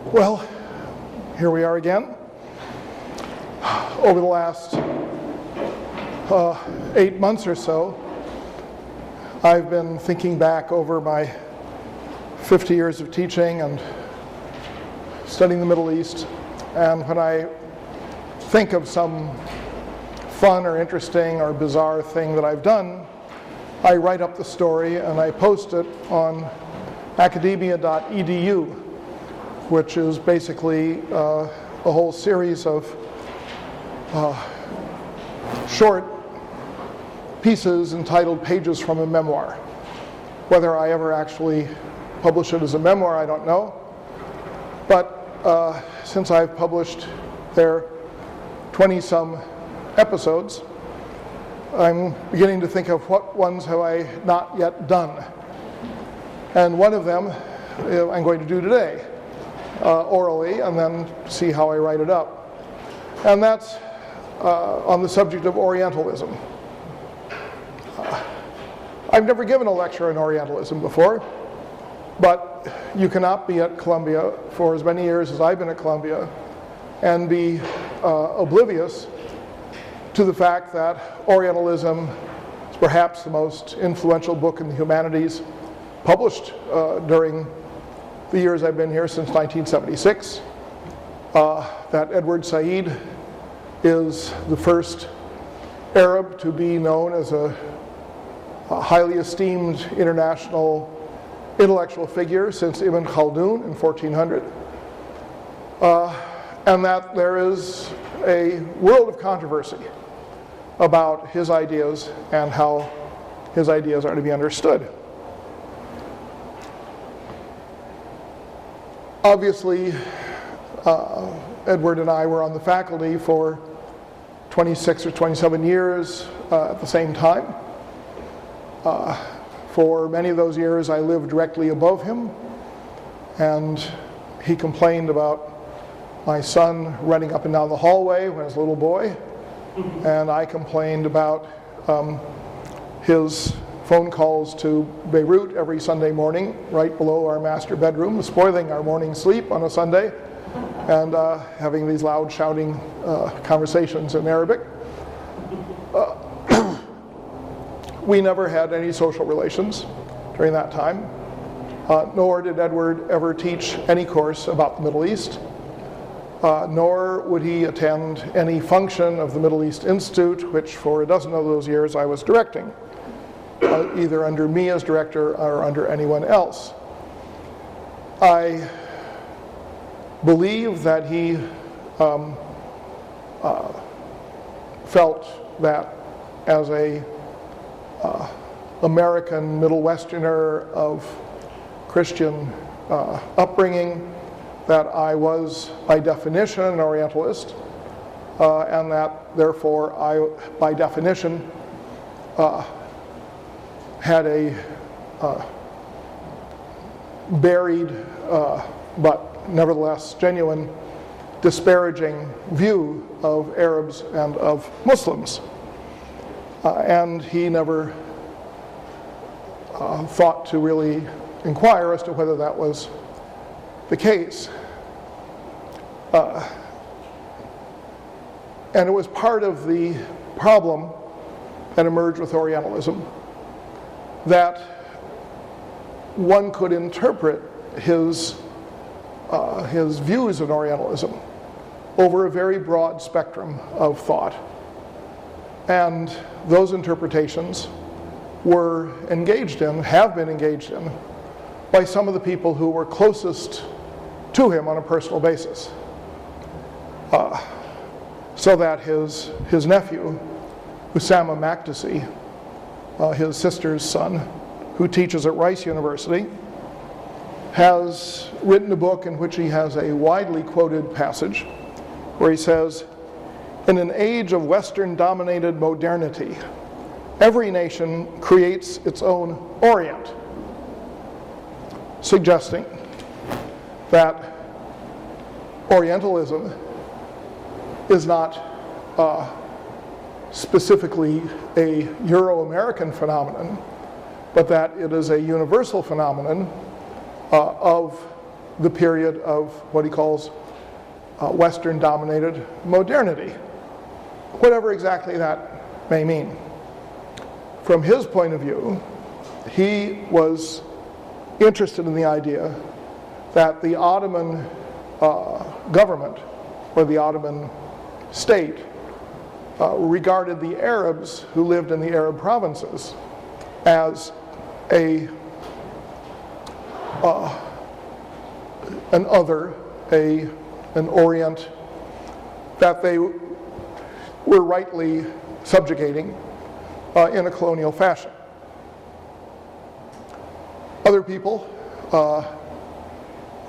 Well, here we are again. Over the last 8 months or so, I've been thinking back over my 50 years of teaching and studying the Middle East, and when I think of some fun or interesting or bizarre thing that I've done, I write up the story and I post it on academia.edu, which is basically a whole series of short pieces entitled Pages from a Memoir. Whether I ever actually publish it as a memoir, I don't know. But since I've published their 20-some episodes, I'm beginning to think of what ones have I not yet done. And one of them I'm going to do today, orally, and then see how I write it up. And that's on the subject of Orientalism. I've never given a lecture on Orientalism before, but you cannot be at Columbia for as many years as I've been at Columbia and be oblivious to the fact that Orientalism is perhaps the most influential book in the humanities published during the years I've been here since 1976. That Edward Said is the first Arab to be known as a highly esteemed international intellectual figure since Ibn Khaldun in 1400. And that there is a world of controversy about his ideas and how his ideas are to be understood. Obviously, Edward and I were on the faculty for 26 or 27 years at the same time. For many of those years, I lived directly above him, and he complained about my son running up and down the hallway when he was a little boy, and I complained about his phone calls to Beirut every Sunday morning, right below our master bedroom, spoiling our morning sleep on a Sunday, and having these loud shouting conversations in Arabic. We never had any social relations during that time, nor did Edward ever teach any course about the Middle East, nor would he attend any function of the Middle East Institute, which for a dozen of those years I was directing, either under me as director or under anyone else. I believe that he felt that as a American Middle Westerner of Christian upbringing, that I was by definition an Orientalist, and that therefore I, by definition, had a buried but nevertheless genuine disparaging view of Arabs and of Muslims. And he never thought to really inquire as to whether that was the case. And it was part of the problem that emerged with Orientalism, that one could interpret his views on Orientalism over a very broad spectrum of thought. And those interpretations were engaged in, have been engaged in, by some of the people who were closest to him on a personal basis. So that his nephew, Usama Makdisi, his sister's son, who teaches at Rice University, has written a book in which he has a widely quoted passage where he says, "In an age of Western-dominated modernity, every nation creates its own Orient," suggesting that Orientalism is not specifically a Euro-American phenomenon, but that it is a universal phenomenon of the period of what he calls Western-dominated modernity, whatever exactly that may mean. From his point of view, he was interested in the idea that the Ottoman government, or the Ottoman state, regarded the Arabs who lived in the Arab provinces as an other, an Orient that they were rightly subjugating in a colonial fashion. Other people,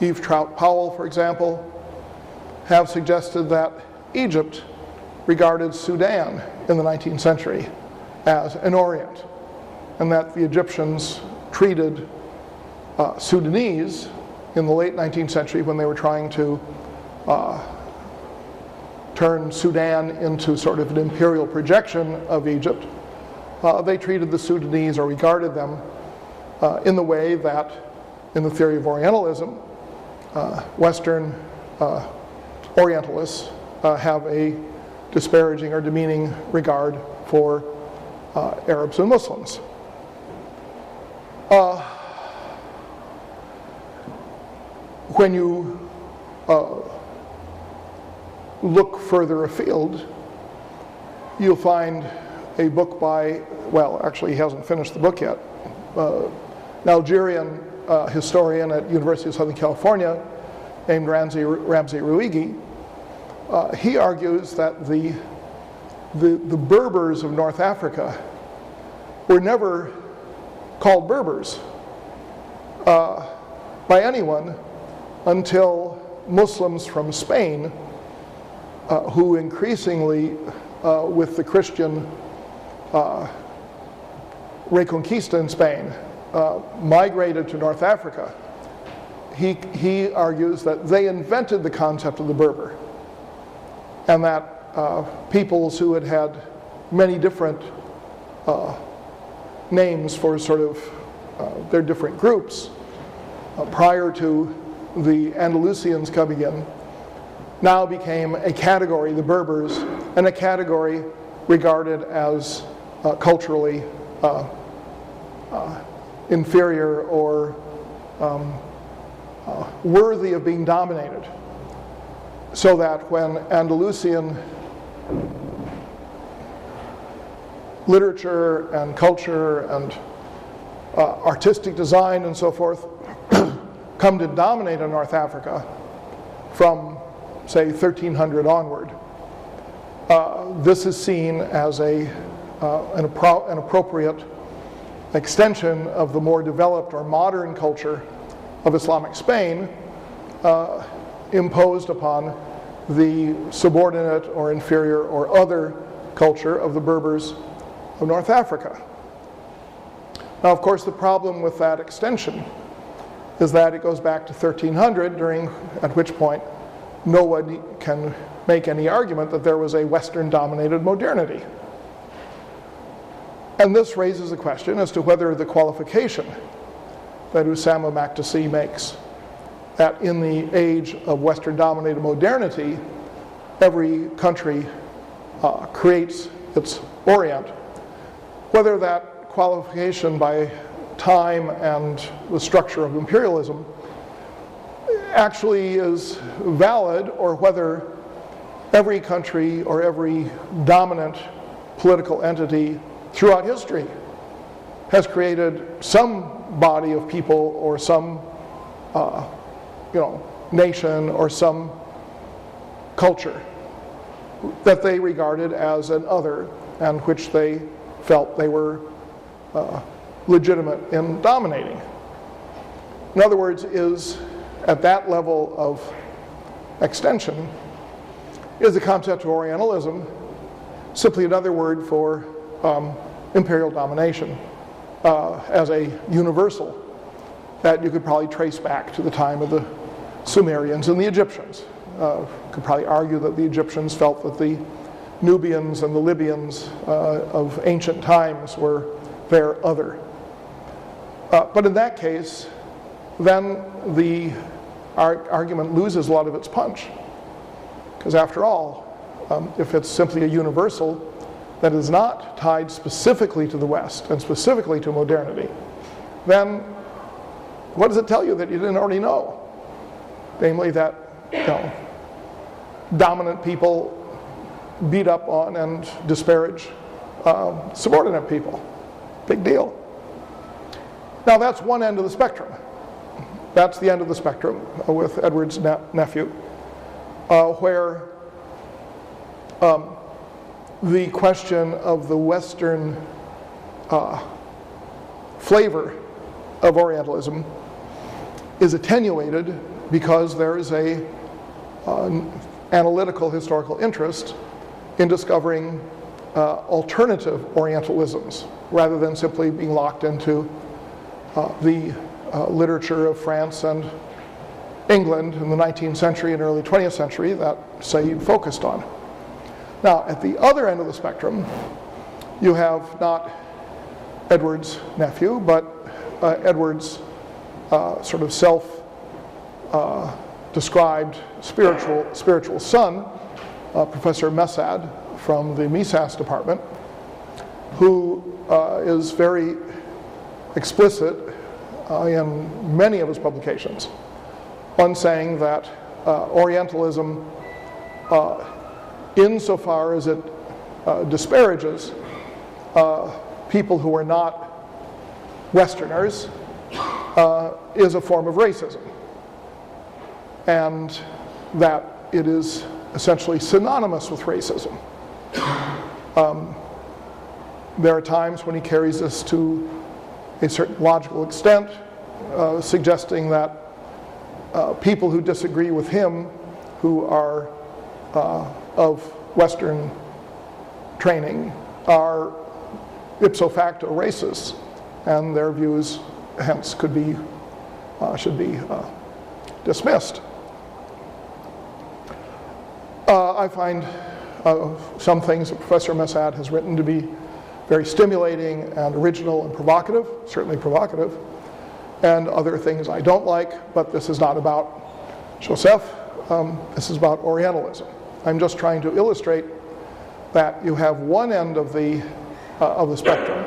Eve Trout Powell, for example, have suggested that Egypt regarded Sudan in the 19th century as an Orient, and that the Egyptians treated Sudanese in the late 19th century, when they were trying to turn Sudan into sort of an imperial projection of Egypt, they treated the Sudanese, or regarded them, in the way that, in the theory of Orientalism, Western Orientalists have a disparaging or demeaning regard for Arabs and Muslims. When you look further afield, you'll find a book by, well, actually he hasn't finished the book yet, an Algerian historian at University of Southern California named Ramzi Rouigi. He argues that the Berbers of North Africa were never called Berbers by anyone until Muslims from Spain, who increasingly, with the Christian Reconquista in Spain, migrated to North Africa. He argues that they invented the concept of the Berber, and that peoples who had had many different names for sort of their different groups prior to the Andalusians coming in, now became a category, the Berbers, and a category regarded as culturally inferior or worthy of being dominated. So that when Andalusian literature and culture and artistic design and so forth come to dominate in North Africa from, say, 1300 onward, this is seen as an appropriate extension of the more developed or modern culture of Islamic Spain, imposed upon the subordinate or inferior or other culture of the Berbers of North Africa. Now, of course, the problem with that extension is that it goes back to 1300, at which point no one can make any argument that there was a Western-dominated modernity. And this raises the question as to whether the qualification that Usama Makdisi makes, that in the age of Western-dominated modernity, every country creates its Orient, whether that qualification by time and the structure of imperialism actually is valid, or whether every country or every dominant political entity throughout history has created some body of people or some nation or some culture that they regarded as an other, and which they felt they were legitimate in dominating. In other words, is at that level of extension, is the concept of Orientalism simply another word for imperial domination as a universal that you could probably trace back to the time of the Sumerians and the Egyptians. Could probably argue that the Egyptians felt that the Nubians and the Libyans of ancient times were their other. But in that case, then the argument loses a lot of its punch. Because after all, if it's simply a universal that is not tied specifically to the West and specifically to modernity, then what does it tell you that you didn't already know? Namely that, dominant people beat up on and disparage subordinate people. Big deal. Now that's one end of the spectrum. That's the end of the spectrum with Edward's nephew, where the question of the Western flavor of Orientalism is attenuated because there is a analytical historical interest in discovering alternative Orientalisms rather than simply being locked into the literature of France and England in the 19th century and early 20th century that Said focused on. Now, at the other end of the spectrum, you have not Edward's nephew, but Edward's sort of self-described spiritual son, Professor Messad from the Mises department, who is very explicit in many of his publications on saying that Orientalism, insofar as it disparages people who are not Westerners, is a form of racism, and that it is essentially synonymous with racism. There are times when he carries this to a certain logical extent, suggesting that people who disagree with him, who are of Western training, are ipso facto racists, and their views hence should be dismissed. I find some things that Professor Messad has written to be very stimulating and original and provocative, certainly provocative, and other things I don't like, but this is not about Joseph, this is about Orientalism. I'm just trying to illustrate that you have one end of the spectrum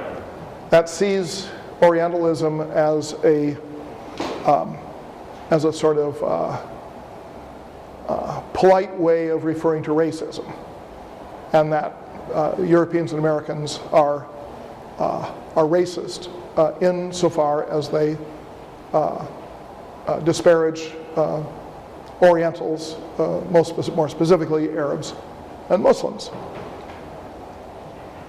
that sees Orientalism as a sort of polite way of referring to racism, and that Europeans and Americans are racist insofar as they disparage Orientals, more specifically Arabs and Muslims.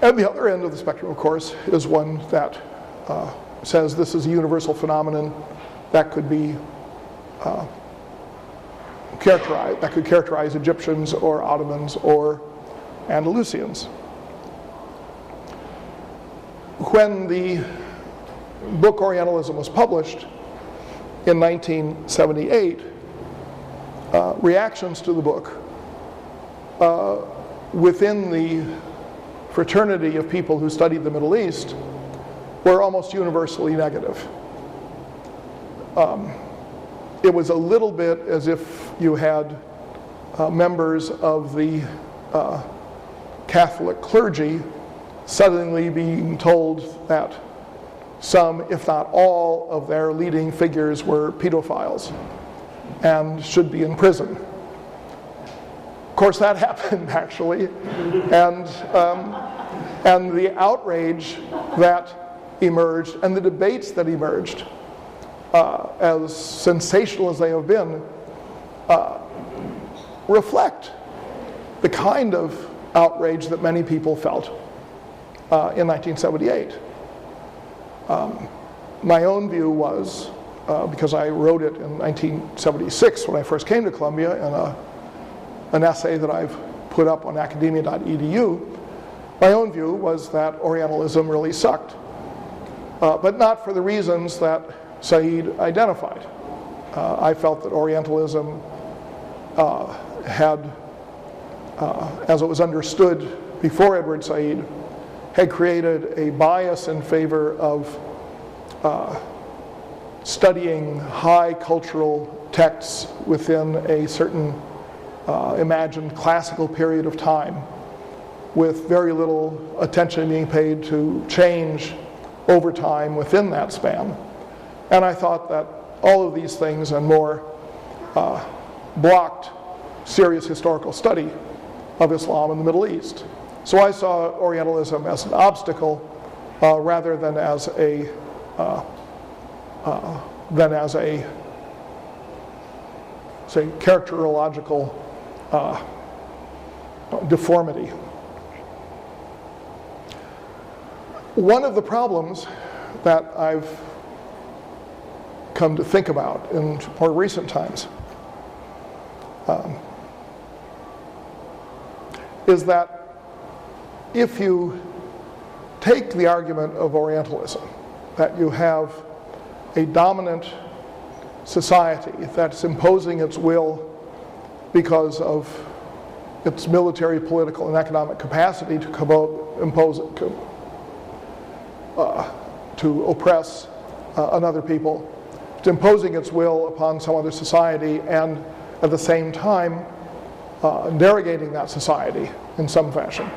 And the other end of the spectrum, of course, is one that says this is a universal phenomenon that could be that could characterize Egyptians or Ottomans or Andalusians. When the book Orientalism was published in 1978, reactions to the book within the fraternity of people who studied the Middle East were almost universally negative. It was a little bit as if you had members of the Catholic clergy suddenly being told that some, if not all, of their leading figures were pedophiles and should be in prison. Of course, that happened actually, and the outrage that emerged and the debates that emerged, as sensational as they have been, reflect the kind of outrage that many people felt in 1978. My own view was, because I wrote it in 1976 when I first came to Columbia in an essay that I've put up on academia.edu, my own view was that Orientalism really sucked, but not for the reasons that Said identified. I felt that Orientalism had, as it was understood before Edward Said, had created a bias in favor of studying high cultural texts within a certain imagined classical period of time, with very little attention being paid to change over time within that span. And I thought that all of these things and more blocked serious historical study of Islam in the Middle East. So I saw Orientalism as an obstacle rather than as a say characterological deformity. One of the problems that I've come to think about in more recent times is that if you take the argument of Orientalism, that you have a dominant society that's imposing its will because of its military, political, and economic capacity to to oppress another people, it's imposing its will upon some other society, and at the same time derogating that society in some fashion.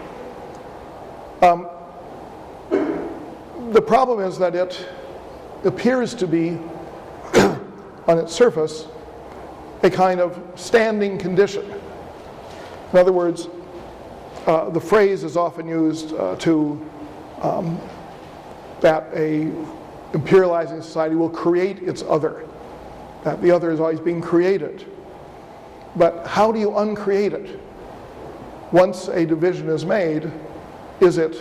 The problem is that it appears to be, on its surface, a kind of standing condition. In other words, the phrase is often used that a imperializing society will create its other, that the other is always being created. But how do you uncreate it? Once a division is made, is it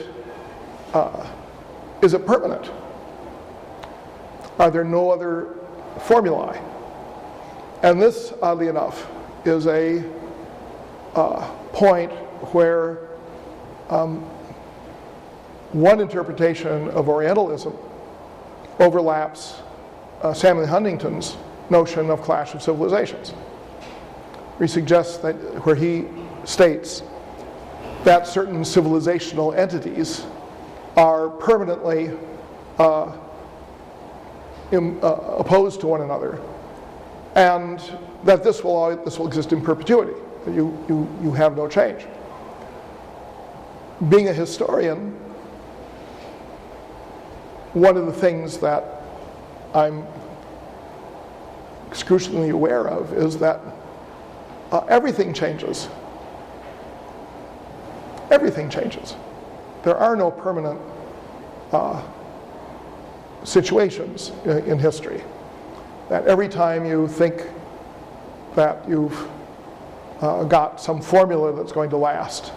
permanent? Are there no other formulae? And this, oddly enough, is a point where one interpretation of Orientalism overlaps Samuel Huntington's notion of clash of civilizations. He suggests that, where he states that certain civilizational entities are permanently opposed to one another, and that this will exist in perpetuity. You have no change. Being a historian, one of the things that I'm excruciatingly aware of is that everything changes. Everything changes. There are no permanent situations in history. That every time you think that you've got some formula that's going to last,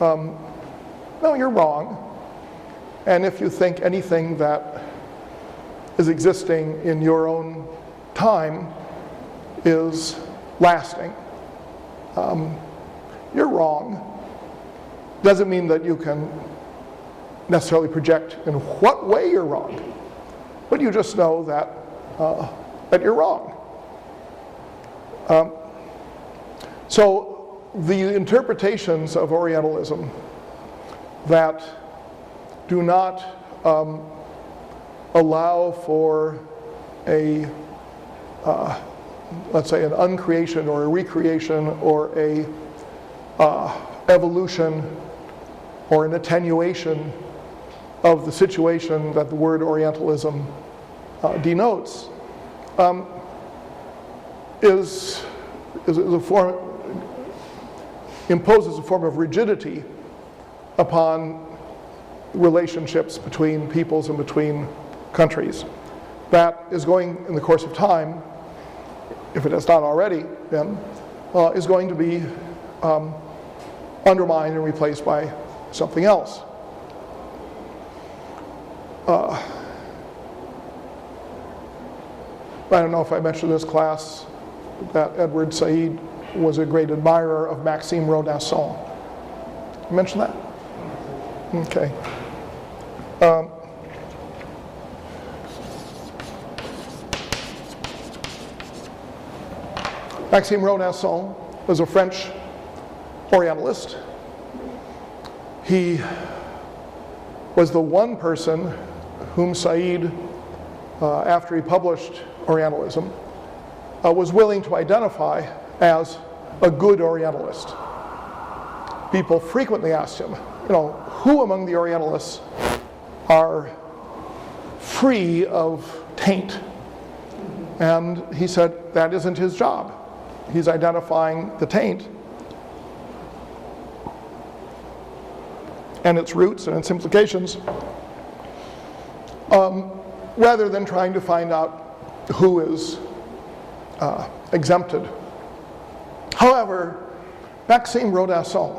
no, you're wrong. And if you think anything that is existing in your own time is lasting, you're wrong. Doesn't mean that you can necessarily project in what way you're wrong, but you just know that you're wrong. So the interpretations of Orientalism that do not allow for a, let's say, an uncreation or a recreation or a evolution or an attenuation of the situation that the word Orientalism denotes, is a form, imposes a form of rigidity upon relationships between peoples and between countries that is going, in the course of time, if it has not already been, is going to be undermined and replaced by something else. I don't know if I mentioned in this class that Edward Said was a great admirer of Maxime Rodinson. You mentioned that? Okay. Maxime Rodinson was a French Orientalist. He was the one person whom Said, after he published Orientalism, was willing to identify as a good Orientalist. People frequently asked him, who among the Orientalists are free of taint? And he said that isn't his job. He's identifying the taint and its roots and its implications, rather than trying to find out who is exempted. However, Maxime Rodinson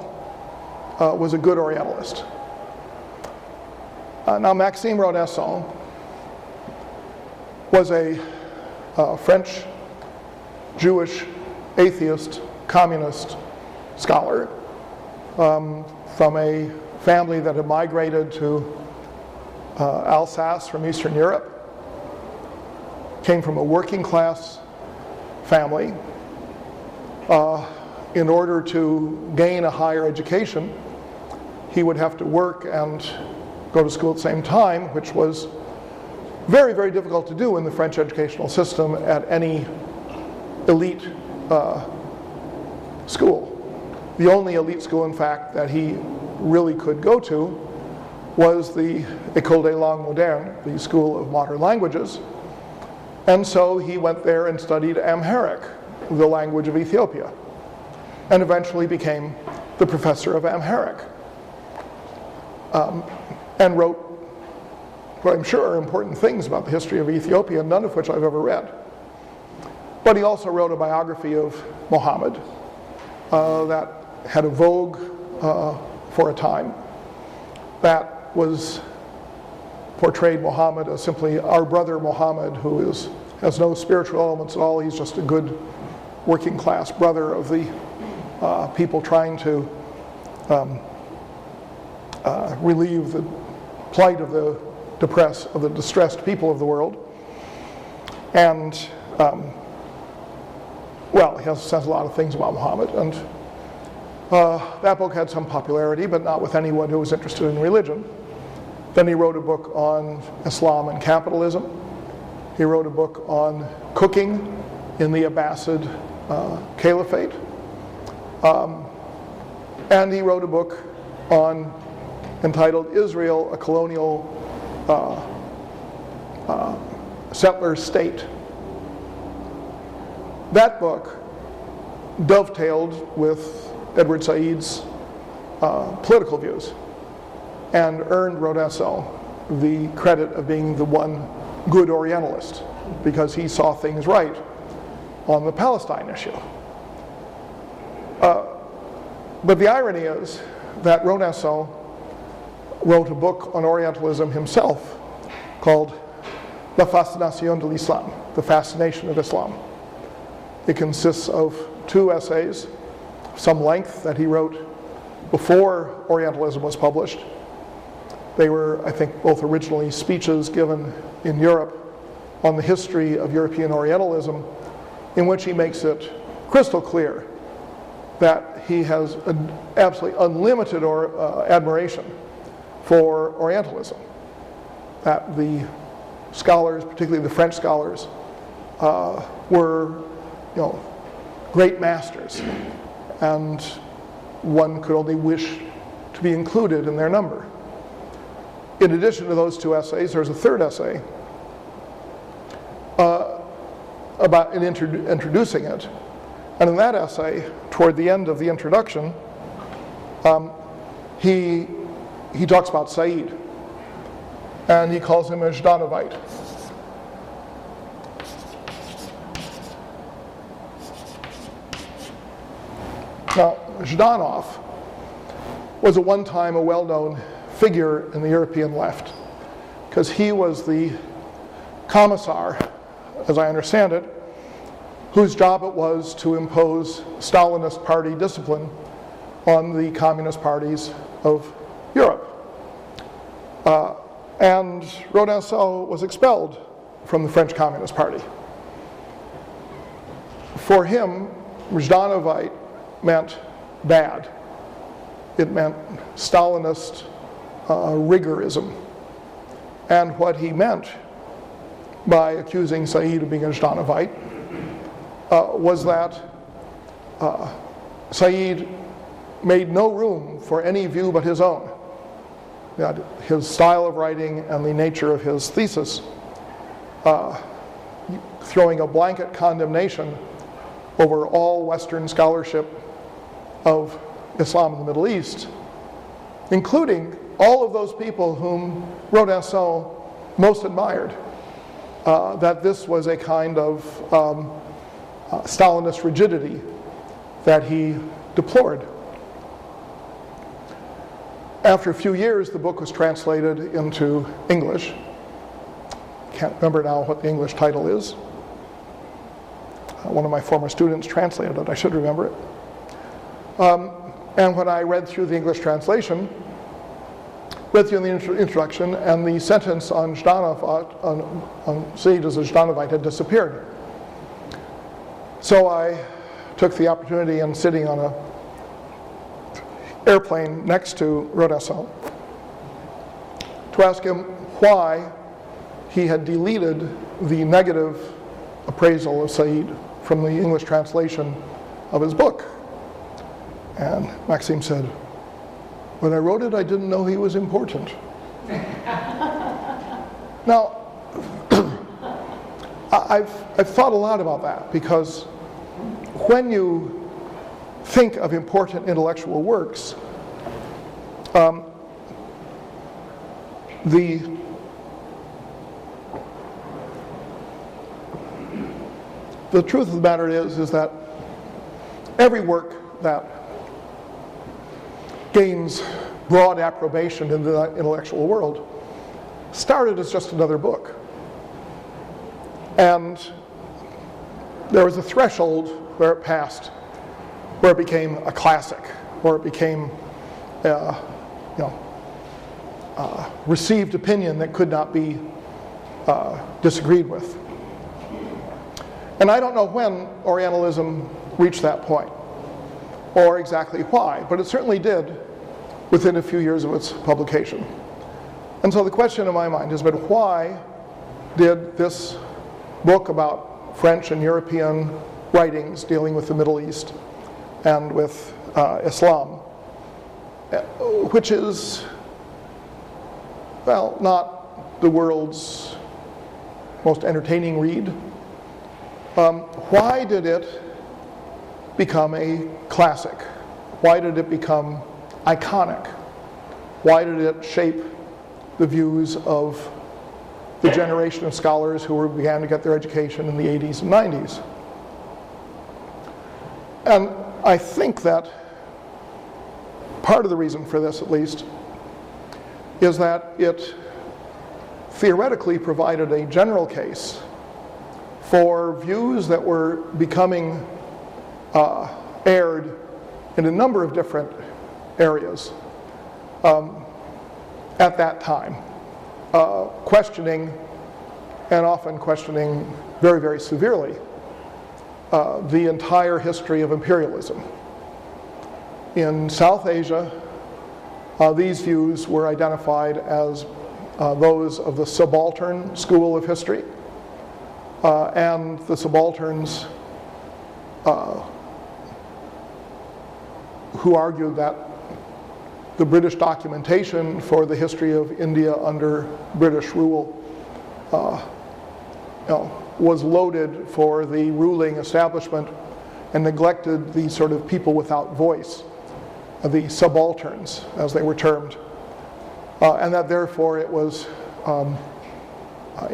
was a good Orientalist. Now, Maxime Rodinson was a French, Jewish, atheist, communist scholar from a family that had migrated to Alsace from Eastern Europe, came from a working class family. In order to gain a higher education, he would have to work and go to school at the same time, which was very, very difficult to do in the French educational system at any elite school. The only elite school, in fact, that he really could go to was the École des Langues Modernes, the School of Modern Languages. And so he went there and studied Amharic, the language of Ethiopia, and eventually became the professor of Amharic, and wrote what I'm sure are important things about the history of Ethiopia, none of which I've ever read. But he also wrote a biography of Muhammad that had a vogue for a time, that portrayed Muhammad as simply our brother Muhammad, who has no spiritual elements at all. He's just a good working class brother of the people trying to relieve the plight of the distressed people of the world. And he says a lot of things about Muhammad, and that book had some popularity, but not with anyone who was interested in religion. Then he wrote a book on Islam and capitalism. He wrote a book on cooking in the Abbasid Caliphate. And he wrote a book entitled Israel, a Colonial Settler State. That book dovetailed with Edward Said's political views and earned Rodinson the credit of being the one good Orientalist, because he saw things right on the Palestine issue. But the irony is that Rodinson wrote a book on Orientalism himself called La Fascination de l'Islam, The Fascination of Islam. It consists of 2 essays, some length, that he wrote before Orientalism was published. They were, I think, both originally speeches given in Europe on the history of European Orientalism, in which he makes it crystal clear that he has an absolutely unlimited admiration for Orientalism, that the scholars, particularly the French scholars, were great masters, and one could only wish to be included in their number. In addition to those 2 essays, there's a 3rd essay about introducing it. And in that essay, toward the end of the introduction, he talks about Said, and he calls him a Zhdanovite. Now, Zhdanov was at one time a well-known figure in the European left, because he was the commissar, as I understand it, whose job it was to impose Stalinist party discipline on the communist parties of Europe. And Rodinson was expelled from the French Communist Party. For him, Zhdanovite meant bad. It meant Stalinist rigorism. And what he meant by accusing Said of being a Zhdanovite was that Said made no room for any view but his own. That his style of writing and the nature of his thesis, throwing a blanket condemnation over all Western scholarship of Islam in the Middle East, including all of those people whom Rodinson most admired, that this was a kind of Stalinist rigidity that he deplored. After a few years, the book was translated into English. Can't remember now what the English title is. One of my former students translated it. I should remember it. And when I read through the English translation, read through the introduction, and the sentence on Said as a Zhdanovite had disappeared. So I took the opportunity, and sitting on an airplane next to Rodinson, to ask him why he had deleted the negative appraisal of Said from the English translation of his book. And Maxime said, "When I wrote it, I didn't know he was important." Now, I've thought a lot about that, because when you think of important intellectual works, the truth of the matter is that every work that gains broad approbation in the intellectual world started as just another book. And there was a threshold where it passed, where it became a classic, where it became received opinion that could not be disagreed with. And I don't know when Orientalism reached that point, or exactly why, but it certainly did within a few years of its publication. And so the question in my mind has been, why did this book about French and European writings dealing with the Middle East and with Islam, which is, well, not the world's most entertaining read, why did it become a classic? Why did it become iconic? Why did it shape the views of the generation of scholars who began to get their education in the 80s and 90s? And I think that part of the reason for this, at least, is that it theoretically provided a general case for views that were becoming aired in a number of different areas at that time, questioning, and often questioning very, very severely, the entire history of imperialism. In South Asia, these views were identified as those of the subaltern school of history, and the subalterns who argued that the British documentation for the history of India under British rule was loaded for the ruling establishment and neglected the sort of people without voice, the subalterns, as they were termed, and that therefore it was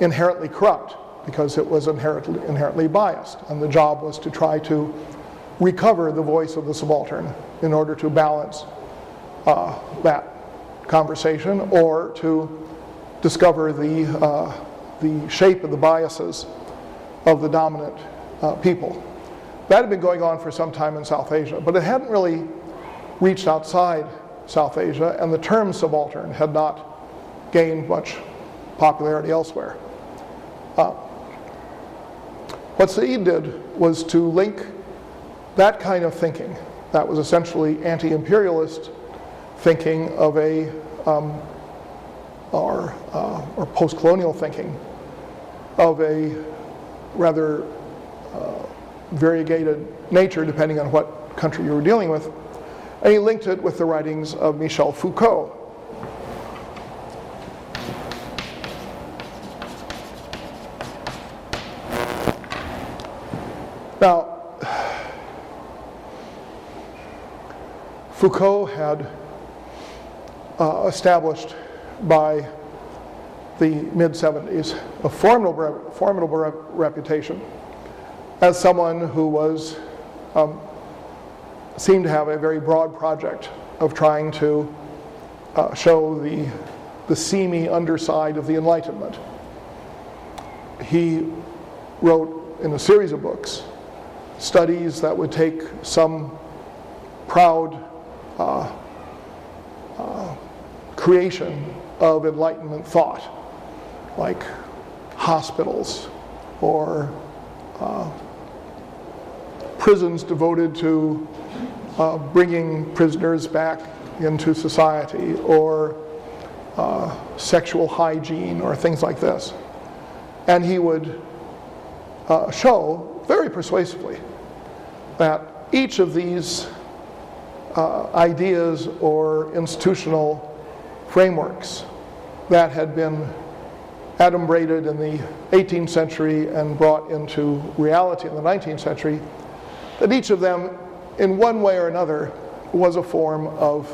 inherently corrupt because it was inherently biased, and the job was to try to recover the voice of the subaltern in order to balance that conversation, or to discover the shape of the biases of the dominant people. That had been going on for some time in South Asia, but it hadn't really reached outside South Asia, and the term subaltern had not gained much popularity elsewhere. What Said did was to link that kind of thinking, that was essentially anti-imperialist thinking of a, or post-colonial thinking of a rather variegated nature depending on what country you were dealing with. And he linked it with the writings of Michel Foucault. Now, Foucault had established by the mid-70s a formidable reputation as someone who was seemed to have a very broad project of trying to show the seamy underside of the Enlightenment. He wrote in a series of books studies that would take some proud creation of Enlightenment thought, like hospitals or prisons devoted to bringing prisoners back into society, or sexual hygiene, or things like this. And he would show very persuasively that each of these ideas or institutional frameworks that had been adumbrated in the 18th century and brought into reality in the 19th century, that each of them, in one way or another, was a form of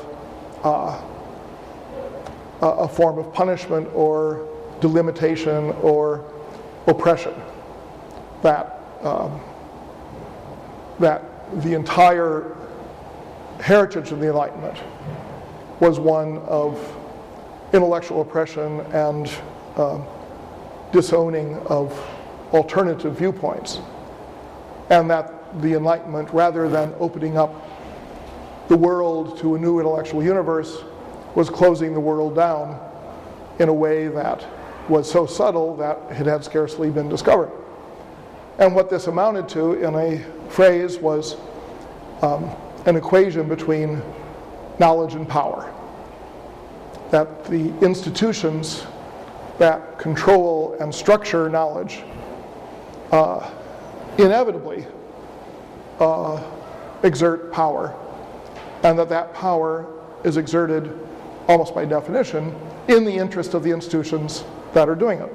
punishment or delimitation or oppression. That the entire heritage of the Enlightenment was one of intellectual oppression and disowning of alternative viewpoints, and that the Enlightenment, rather than opening up the world to a new intellectual universe, was closing the world down in a way that was so subtle that it had scarcely been discovered. And what this amounted to, in a phrase, was an equation between knowledge and power. That the institutions that control and structure knowledge inevitably exert power, and that power is exerted almost by definition in the interest of the institutions that are doing it.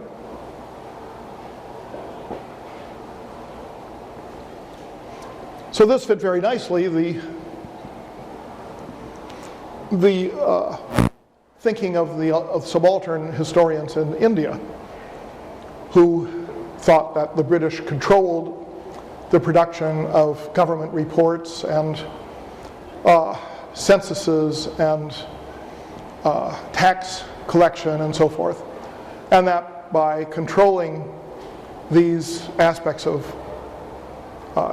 So this fit very nicely the thinking of subaltern historians in India, who thought that the British controlled the production of government reports and censuses and tax collection and so forth, and that by controlling these aspects of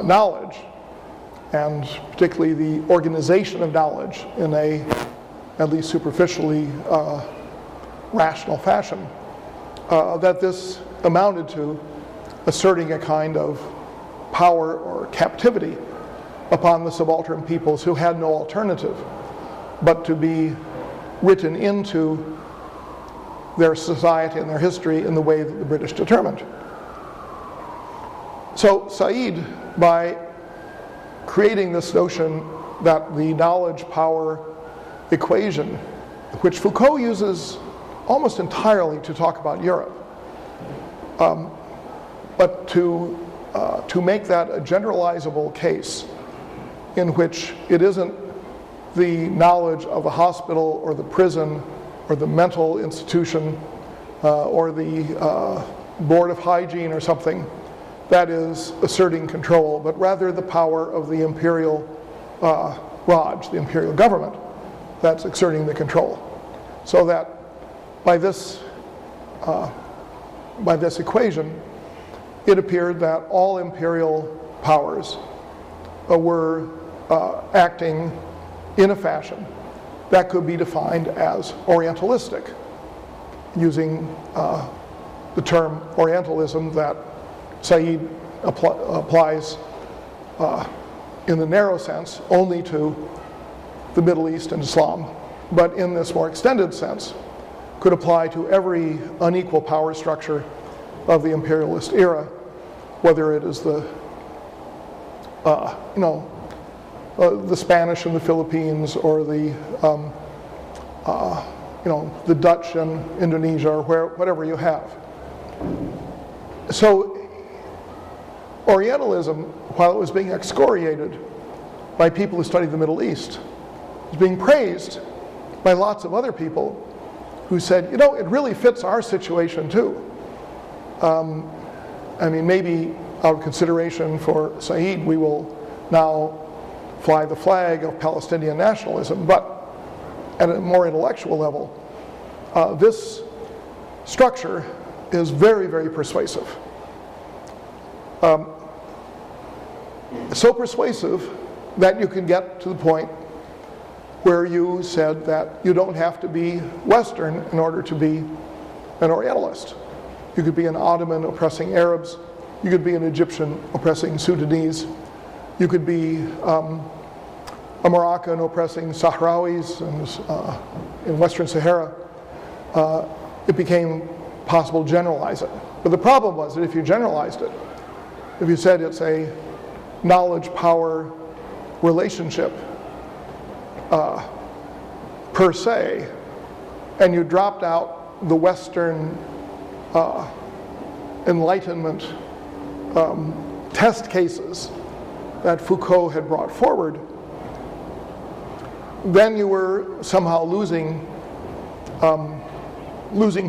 knowledge, and particularly the organization of knowledge in a, at least superficially, rational fashion, that this amounted to asserting a kind of power or captivity upon the subaltern peoples who had no alternative but to be written into their society and their history in the way that the British determined. So Said, by creating this notion that the knowledge-power equation, which Foucault uses almost entirely to talk about Europe, but to make that a generalizable case in which it isn't the knowledge of the hospital or the prison or the mental institution or the board of hygiene or something that is asserting control, but rather the power of the imperial Raj, the imperial government, that's exerting the control. So that by this equation, it appeared that all imperial powers were acting in a fashion that could be defined as Orientalistic, using the term Orientalism that Said applies in the narrow sense only to the Middle East and Islam, but in this more extended sense could apply to every unequal power structure of the imperialist era, whether it is the the Spanish in the Philippines, or the the Dutch in Indonesia, or whatever you have. So Orientalism, while it was being excoriated by people who studied the Middle East, was being praised by lots of other people who said, it really fits our situation too. Maybe out of consideration for Said, we will now fly the flag of Palestinian nationalism, but at a more intellectual level, this structure is very, very persuasive. So persuasive that you can get to the point where you said that you don't have to be Western in order to be an Orientalist. You could be an Ottoman oppressing Arabs. You could be an Egyptian oppressing Sudanese. You could be a Moroccan oppressing Sahrawis in Western Sahara. It became possible to generalize it. But the problem was that if you generalized it, if you said it's a knowledge-power relationship per se, and you dropped out the Western Enlightenment test cases that Foucault had brought forward, then you were somehow losing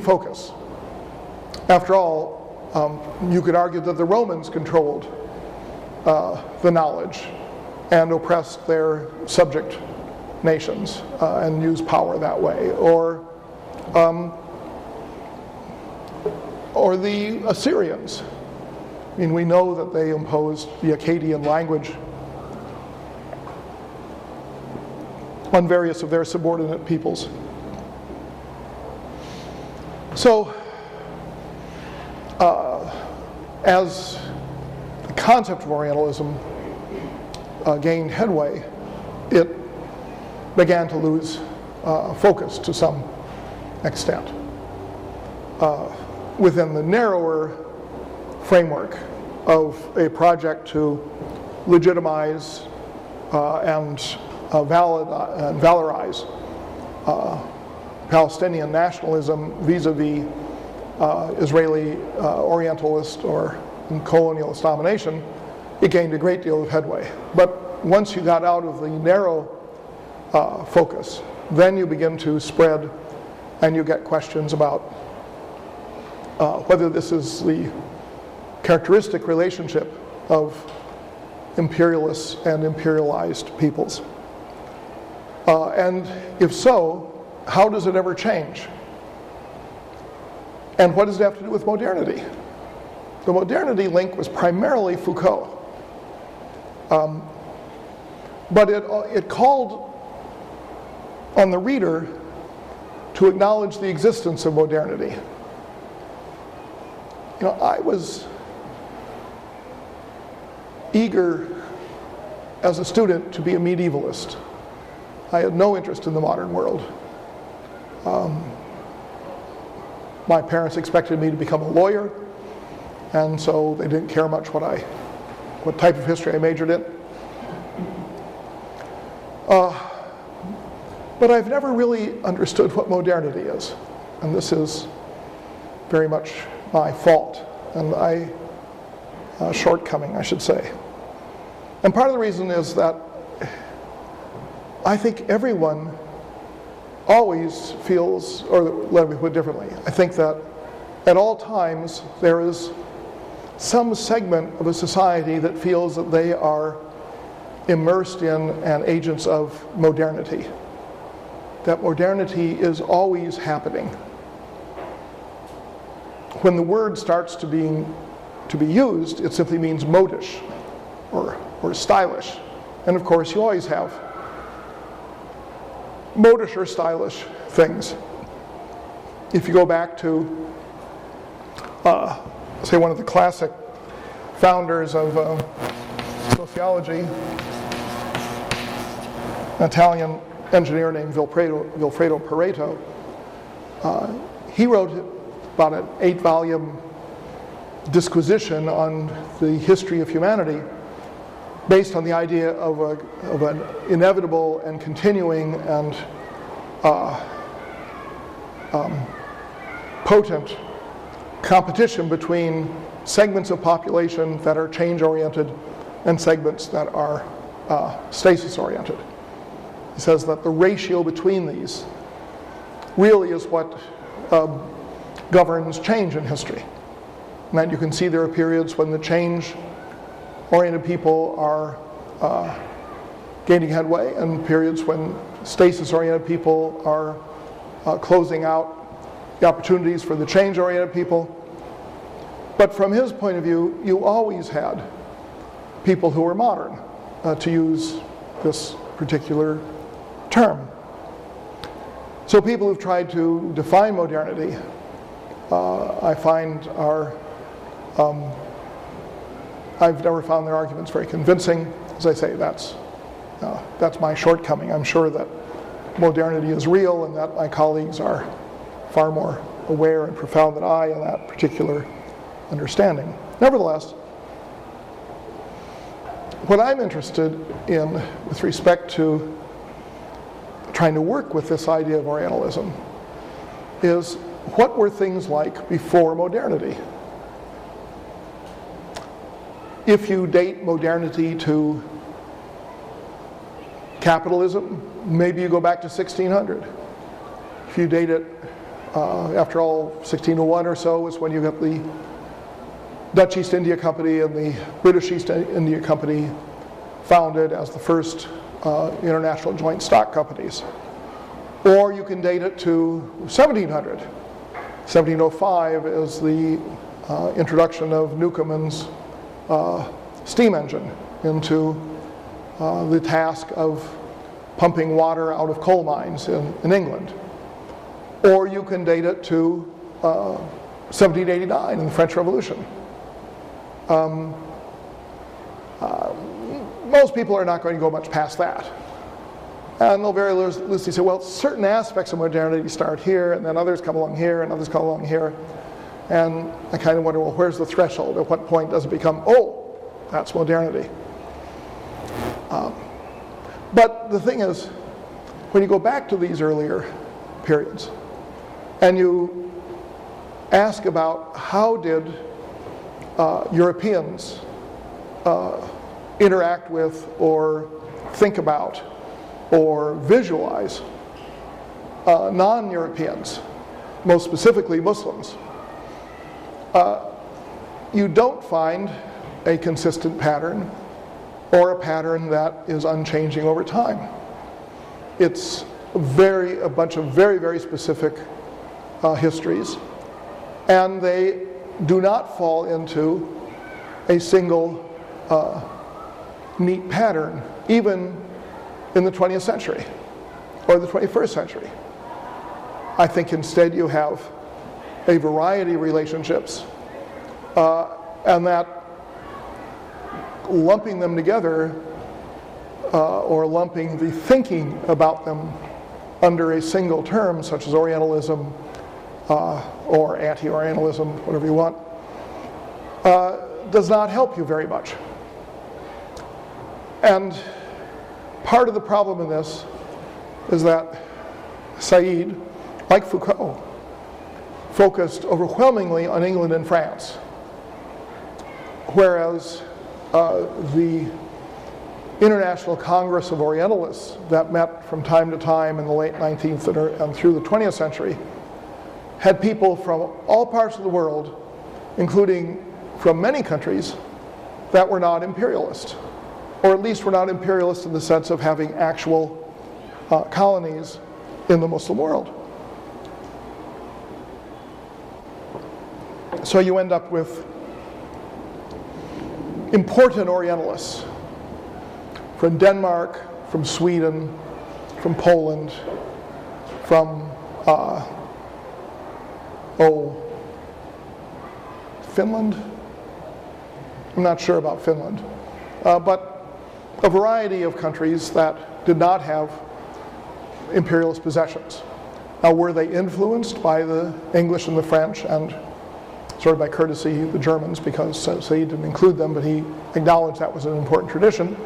focus. After all, you could argue that the Romans controlled the knowledge and oppressed their subject nations and used power that way, or the Assyrians. We know that they imposed the Akkadian language on various of their subordinate peoples. So, as the concept of Orientalism gained headway, it began to lose focus to some extent within the narrower framework of a project to legitimize and valorize Palestinian nationalism vis-a-vis Israeli Orientalist or colonialist domination. It gained a great deal of headway. But once you got out of the narrow focus, then you begin to spread, and you get questions about whether this is the characteristic relationship of imperialists and imperialized peoples. And if so, how does it ever change? And what does it have to do with modernity? The modernity link was primarily Foucault. But it called on the reader to acknowledge the existence of modernity. I was eager as a student to be a medievalist. I had no interest in the modern world. My parents expected me to become a lawyer, and so they didn't care much what type of history I majored in. But I've never really understood what modernity is, and this is very much my fault, and shortcoming, I should say. And part of the reason is that I think everyone always feels, or let me put it differently, I think that at all times there is some segment of a society that feels that they are immersed in and agents of modernity. That modernity is always happening. When the word starts to be used, it simply means modish or stylish. And of course, you always have modish or stylish things. If you go back to, say, one of the classic founders of sociology, an Italian engineer named Vilfredo Pareto, he wrote about an 8-volume disquisition on the history of humanity, based on the idea of an inevitable and continuing and potent competition between segments of population that are change-oriented and segments that are stasis-oriented. He says that the ratio between these really is what governs change in history. And that you can see there are periods when the change-oriented people are gaining headway, and periods when stasis-oriented people are closing out the opportunities for the change-oriented people. But from his point of view, you always had people who were modern, to use this particular term. So people who've tried to define modernity, I find are, I've never found their arguments very convincing. As I say, that's my shortcoming. I'm sure that modernity is real and that my colleagues are far more aware and profound than I in that particular understanding. Nevertheless, what I'm interested in with respect to trying to work with this idea of Orientalism is what were things like before modernity? If you date modernity to capitalism, maybe you go back to 1600. If you date it, after all, 1601 or so is when you get the Dutch East India Company and the British East India Company founded as the first international joint stock companies. Or you can date it to 1700. 1705 is the introduction of Newcomen's steam engine into the task of pumping water out of coal mines in England. Or you can date it to 1789 in the French Revolution. Most people are not going to go much past that. And they'll very loosely say, well, certain aspects of modernity start here, and then others come along here, and others come along here. And I kind of wonder, well, where's the threshold? At what point does it become, oh, that's modernity? But the thing is, when you go back to these earlier periods, and you ask about how did Europeans interact with or think about or visualize non-Europeans, most specifically Muslims, you don't find a consistent pattern or a pattern that is unchanging over time. It's a bunch of very, very specific histories, and they do not fall into a single neat pattern, even in the 20th century or the 21st century. I think instead you have a variety of relationships, and that lumping them together or lumping the thinking about them under a single term, such as Orientalism or anti-Orientalism, whatever you want, does not help you very much. And part of the problem in this is that Said, like Foucault, focused overwhelmingly on England and France, whereas the International Congress of Orientalists that met from time to time in the late 19th and through the 20th century had people from all parts of the world, including from many countries, that were not imperialist, or at least were not imperialist in the sense of having actual colonies in the Muslim world. So you end up with important Orientalists from Denmark, from Sweden, from Poland, from Finland? I'm not sure about Finland. But a variety of countries that did not have imperialist possessions. Now, were they influenced by the English and the French and sort of by courtesy, the Germans, because so he didn't include them, but he acknowledged that was an important tradition.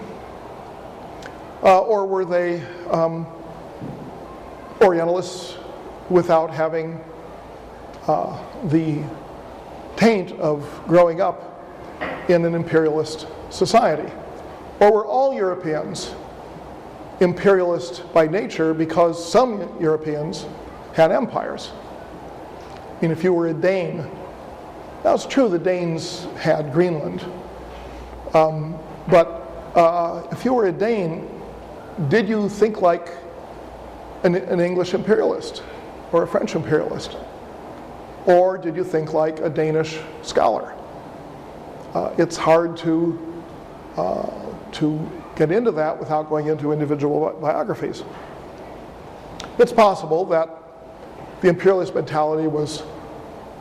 Or were they Orientalists without having the taint of growing up in an imperialist society? Or were all Europeans imperialist by nature because some Europeans had empires? I mean, if you were a Dane, now it's true the Danes had Greenland, but if you were a Dane, did you think like an English imperialist or a French imperialist? Or did you think like a Danish scholar? It's hard to get into that without going into individual biographies. It's possible that the imperialist mentality was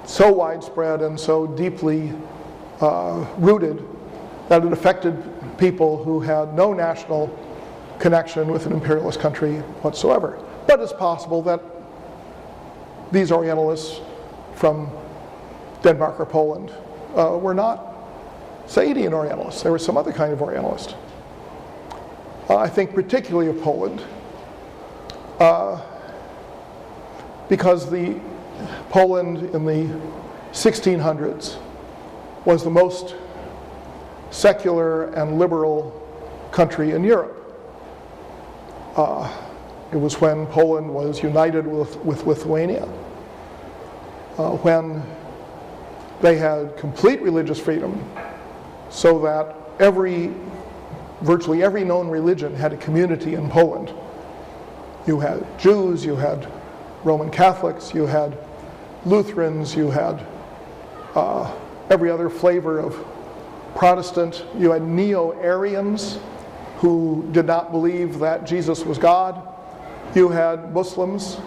so widespread and so deeply rooted that it affected people who had no national connection with an imperialist country whatsoever. But it's possible that these Orientalists from Denmark or Poland were not Saidian Orientalists. They were some other kind of Orientalist. I think particularly of Poland, because the Poland in the 1600s was the most secular and liberal country in Europe. It was when Poland was united with Lithuania, when they had complete religious freedom, so that virtually every known religion had a community in Poland. You had Jews, you had Roman Catholics, you had Lutherans, you had every other flavor of Protestant. You had Neo-Arians who did not believe that Jesus was God. You had Muslims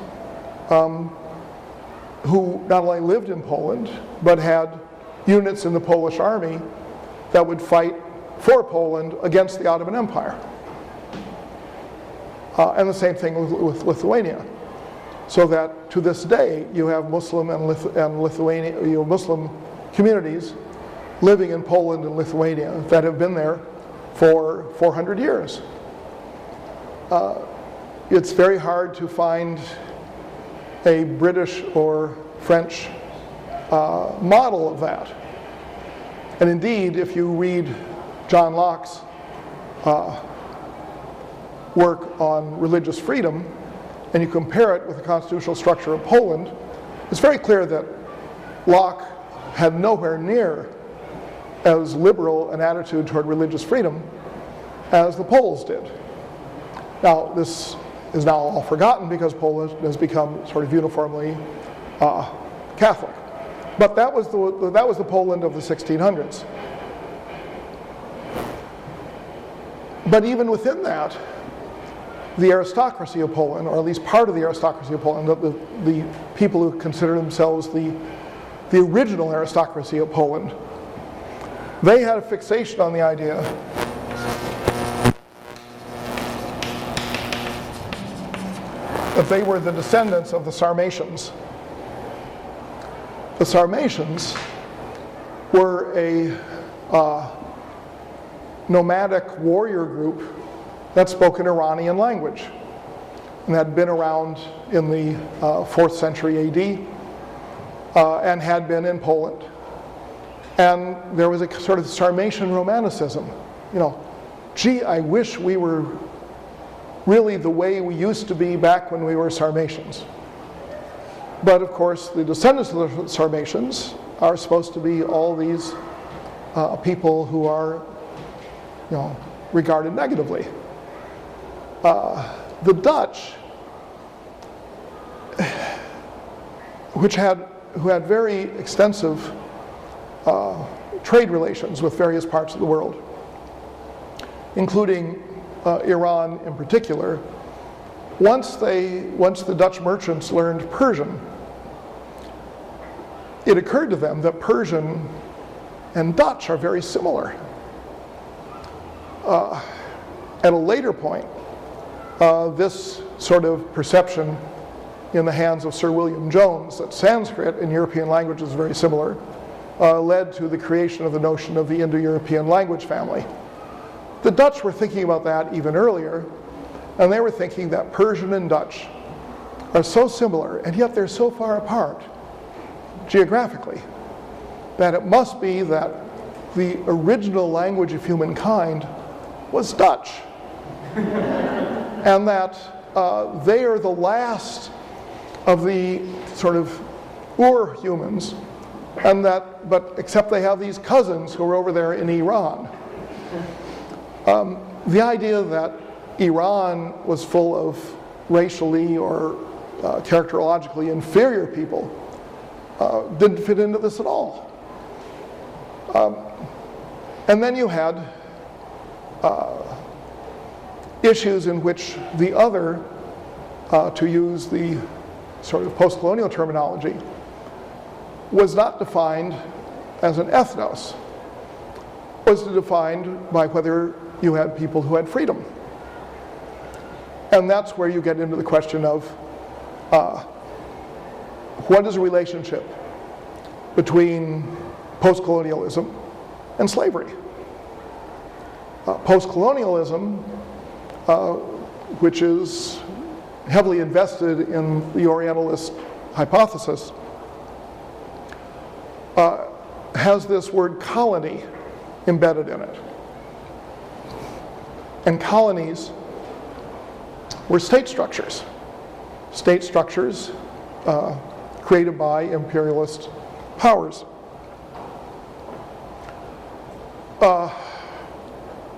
who not only lived in Poland, but had units in the Polish army that would fight for Poland against the Ottoman Empire. And the same thing with Lithuania. So that to this day, you have Muslim and Lithuania, Muslim communities living in Poland and Lithuania that have been there for 400 years. It's very hard to find a British or French model of that. And indeed, if you read John Locke's work on religious freedom, and you compare it with the constitutional structure of Poland, it's very clear that Locke had nowhere near as liberal an attitude toward religious freedom as the Poles did. Now, this is now all forgotten because Poland has become sort of uniformly Catholic. But that was the Poland of the 1600s. But even within that, the aristocracy of Poland, or at least part of the aristocracy of Poland, the people who consider themselves the original aristocracy of Poland, they had a fixation on the idea that they were the descendants of the Sarmatians. The Sarmatians were a nomadic warrior group that spoke an Iranian language and had been around in the 4th century AD and had been in Poland. And there was a sort of Sarmatian romanticism. You know, gee, I wish we were really the way we used to be back when we were Sarmatians. But of course, the descendants of the Sarmatians are supposed to be all these people who are, you know, regarded negatively. The Dutch, who had very extensive trade relations with various parts of the world, including Iran in particular, once the Dutch merchants learned Persian, it occurred to them that Persian and Dutch are very similar. At a later point, this sort of perception in the hands of Sir William Jones that Sanskrit in European languages is very similar led to the creation of the notion of the Indo-European language family. The Dutch were thinking about that even earlier, and they were thinking that Persian and Dutch are so similar, and yet they're so far apart geographically, that it must be that the original language of humankind was Dutch, and that they are the last of the sort of Ur humans, and that, but except they have these cousins who are over there in Iran. The idea that Iran was full of racially or characterologically inferior people didn't fit into this at all. And then you had issues in which the other, to use the sort of post-colonial terminology, was not defined as an ethnos, was defined by whether you had people who had freedom. And that's where you get into the question of what is a relationship between post-colonialism and slavery. Post-colonialism, which is heavily invested in the Orientalist hypothesis, has this word colony embedded in it. And colonies were state structures created by imperialist powers.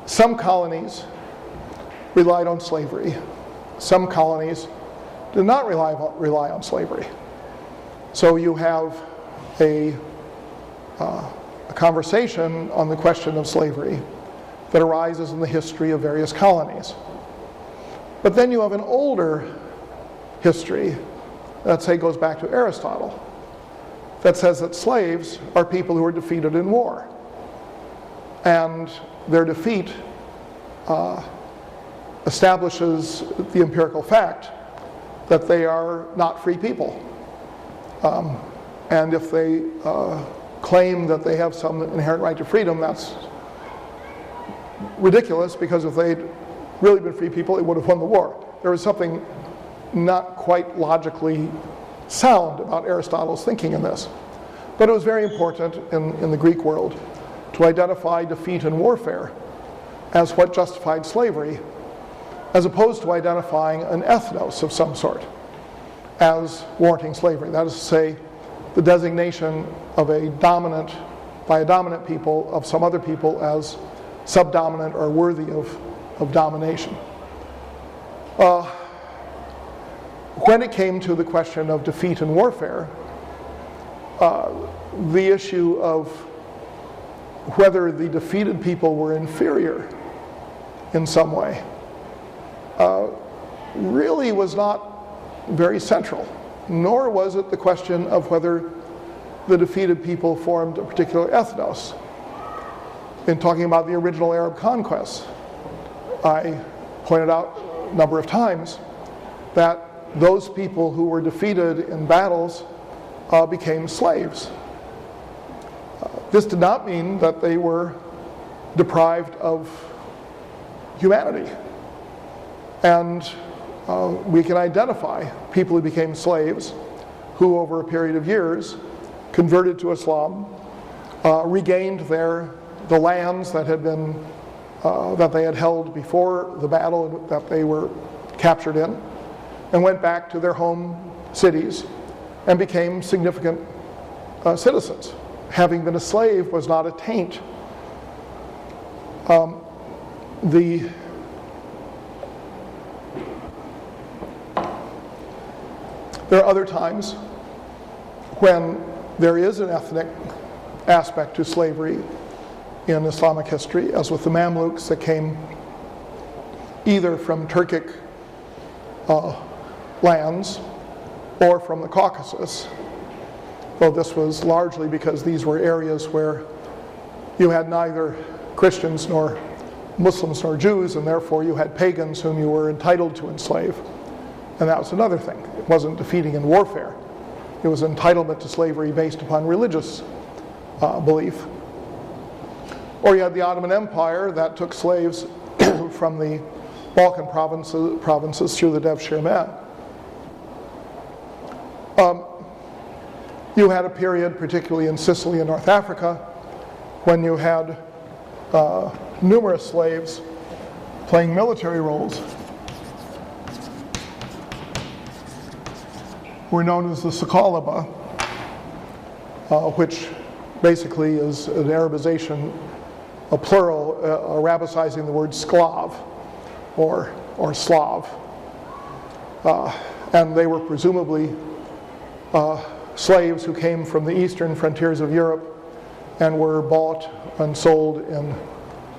Some colonies relied on slavery. Some colonies did not rely on slavery. So you have a conversation on the question of slavery that arises in the history of various colonies. But then you have an older history that, say, goes back to Aristotle, that says that slaves are people who are defeated in war. And their defeat establishes the empirical fact that they are not free people. And if they claim that they have some inherent right to freedom, that's ridiculous, because if they'd really been free people, they would have won the war. There was something not quite logically sound about Aristotle's thinking in this. But it was very important in the Greek world to identify defeat in warfare as what justified slavery, as opposed to identifying an ethnos of some sort as warranting slavery. That is to say, the designation of by a dominant people of some other people as subdominant or worthy of domination. When it came to the question of defeat in warfare, the issue of whether the defeated people were inferior in some way really was not very central, nor was it the question of whether the defeated people formed a particular ethnos. In talking about the original Arab conquests, I pointed out a number of times that those people who were defeated in battles became slaves. This did not mean that they were deprived of humanity. And we can identify people who became slaves who over a period of years converted to Islam, regained the lands that had been that they had held before the battle that they were captured in, and went back to their home cities and became significant citizens. Having been a slave was not a taint. There are other times when there is an ethnic aspect to slavery in Islamic history, as with the Mamluks that came either from Turkic lands or from the Caucasus, though this was largely because these were areas where you had neither Christians nor Muslims nor Jews, and therefore you had pagans whom you were entitled to enslave. And that was another thing. It wasn't defeating in warfare. It was entitlement to slavery based upon religious belief. Or you had the Ottoman Empire that took slaves from the Balkan provinces through the Devshir Man. You had a period, particularly in Sicily and North Africa, when you had numerous slaves playing military roles who were known as the Sakalaba, which basically is an Arabization, a plural, Arabicizing the word Sclav or Slav. And they were presumably slaves who came from the eastern frontiers of Europe and were bought and sold in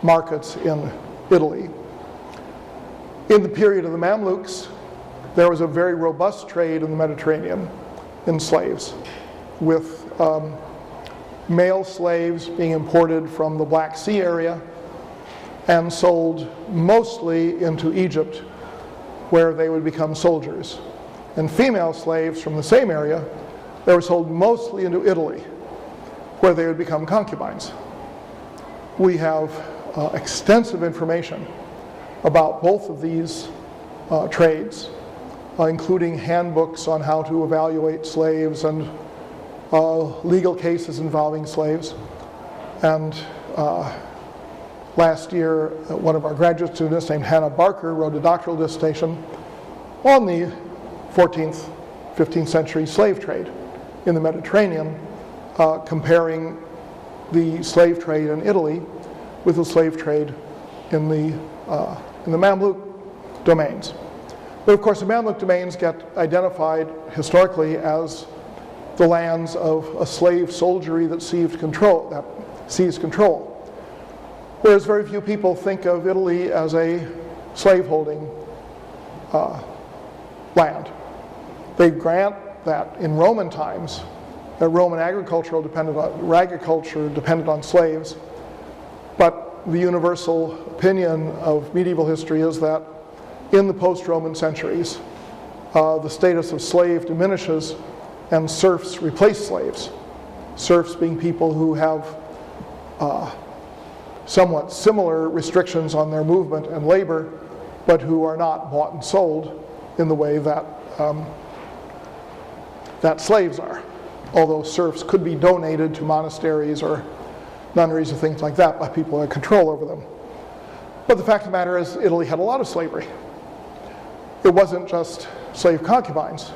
markets in Italy. In the period of the Mamluks, there was a very robust trade in the Mediterranean in slaves, with male slaves being imported from the Black Sea area and sold mostly into Egypt, where they would become soldiers. And female slaves from the same area, they were sold mostly into Italy, where they would become concubines. We have extensive information about both of these trades, including handbooks on how to evaluate slaves and legal cases involving slaves. And last year, one of our graduate students named Hannah Barker wrote a doctoral dissertation on the 14th, 15th century slave trade in the Mediterranean, comparing the slave trade in Italy with the slave trade in the Mamluk domains. But of course, the Mamluk domains get identified historically as the lands of a slave soldiery that seized control, whereas very few people think of Italy as a slaveholding land. They grant that in Roman times, Roman agriculture depended on slaves, but the universal opinion of medieval history is that in the post-Roman centuries, the status of slave diminishes and serfs replace slaves. Serfs being people who have somewhat similar restrictions on their movement and labor, but who are not bought and sold in the way that that slaves are. Although serfs could be donated to monasteries or nunneries or things like that by people who had control over them. But the fact of the matter is, Italy had a lot of slavery. It wasn't just slave concubines,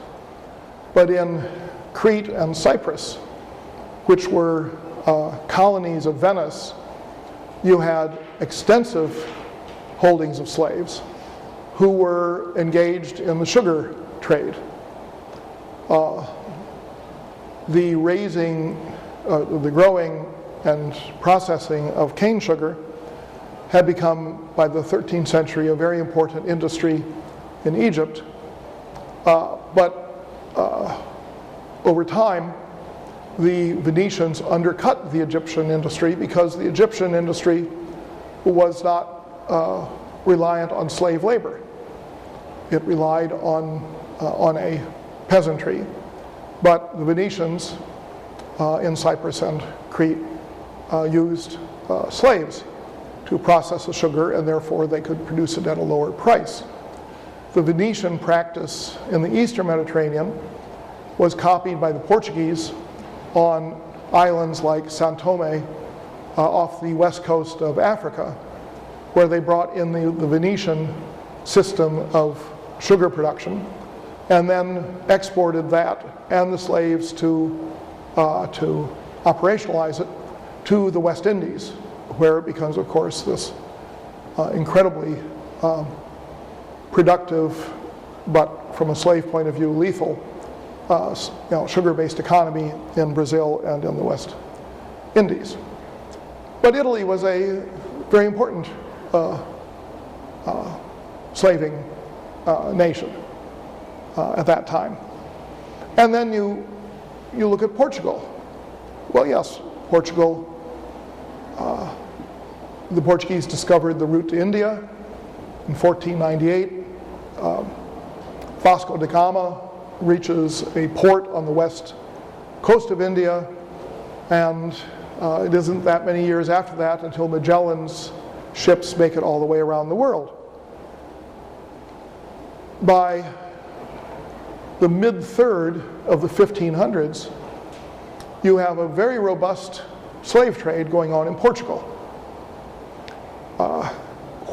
but in Crete and Cyprus, which were colonies of Venice, you had extensive holdings of slaves who were engaged in the sugar trade. The growing and processing of cane sugar had become, by the 13th century, a very important industry in Egypt. But over time, the Venetians undercut the Egyptian industry because the Egyptian industry was not reliant on slave labor. It relied on a peasantry. But the Venetians in Cyprus and Crete used slaves to process the sugar, and therefore they could produce it at a lower price. The Venetian practice in the Eastern Mediterranean was copied by the Portuguese on islands like São Tomé off the west coast of Africa, where they brought in the Venetian system of sugar production and then exported that and the slaves to operationalize it to the West Indies, where it becomes, of course, this incredibly productive, but from a slave point of view, lethal, sugar-based economy in Brazil and in the West Indies. But Italy was a very important slaving nation at that time. And then you look at Portugal. Well, yes, Portugal, the Portuguese discovered the route to India in 1498. Vasco da Gama reaches a port on the west coast of India, and It isn't that many years after that until Magellan's ships make it all the way around the world. By the mid-third of the 1500s, you have a very robust slave trade going on in Portugal.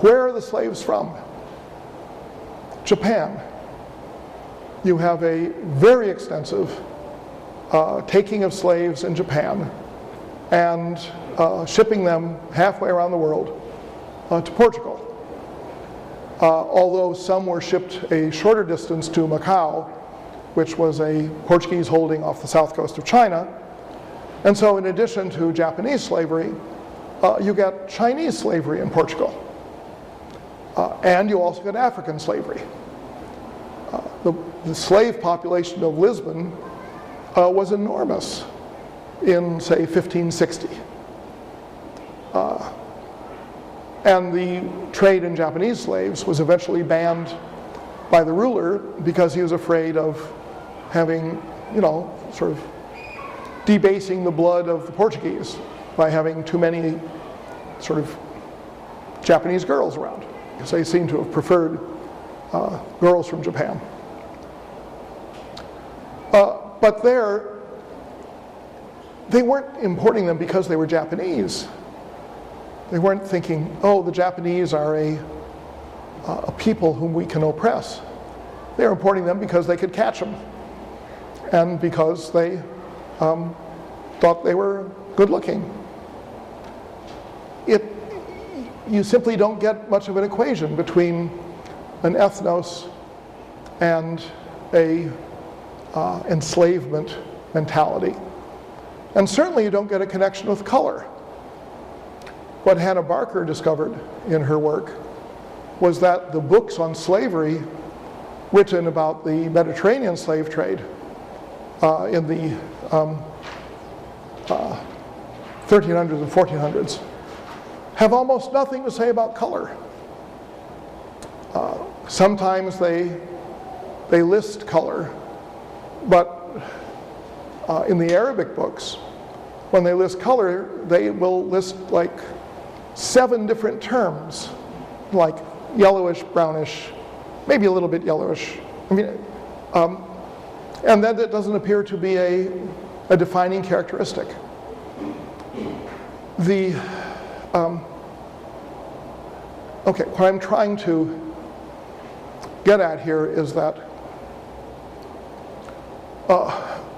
Where are the slaves from? Japan. You have a very extensive taking of slaves in Japan and shipping them halfway around the world to Portugal. Although some were shipped a shorter distance to Macau, which was a Portuguese holding off the south coast of China. And so in addition to Japanese slavery, you get Chinese slavery in Portugal. And you also get African slavery. The slave population of Lisbon was enormous in, say, 1560. And the trade in Japanese slaves was eventually banned by the ruler because he was afraid of having, sort of debasing the blood of the Portuguese by having too many sort of Japanese girls around, because they seem to have preferred girls from Japan. But they weren't importing them because they were Japanese. They weren't thinking, oh, the Japanese are a people whom we can oppress. They were importing them because they could catch them, and because they thought they were good looking. You simply don't get much of an equation between an ethnos and a enslavement mentality. And certainly you don't get a connection with color. What Hannah Barker discovered in her work was that the books on slavery written about the Mediterranean slave trade in the 1300s and 1400s have almost nothing to say about color. Sometimes they list color, but in the Arabic books, when they list color, they will list like 7 different terms, like yellowish, brownish, maybe a little bit yellowish. And then it doesn't appear to be a defining characteristic. What I'm trying to get at here is that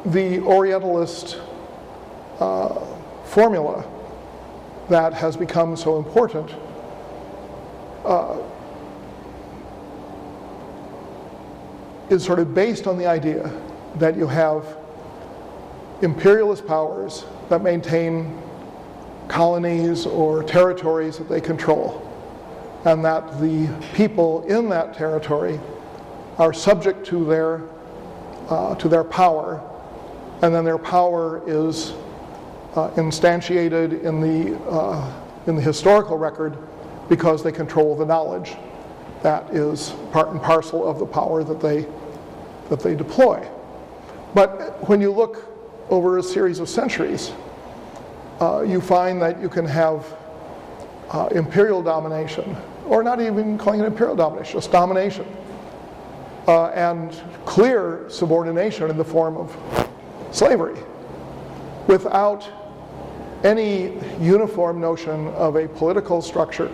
the Orientalist formula that has become so important is sort of based on the idea that you have imperialist powers that maintain colonies or territories that they control, and that the people in that territory are subject to their power, and then their power is instantiated in the historical record because they control the knowledge that is part and parcel of the power that they deploy. But when you look over a series of centuries, you find that you can have imperial domination, or not even calling it imperial domination, just domination, and clear subordination in the form of slavery, without any uniform notion of a political structure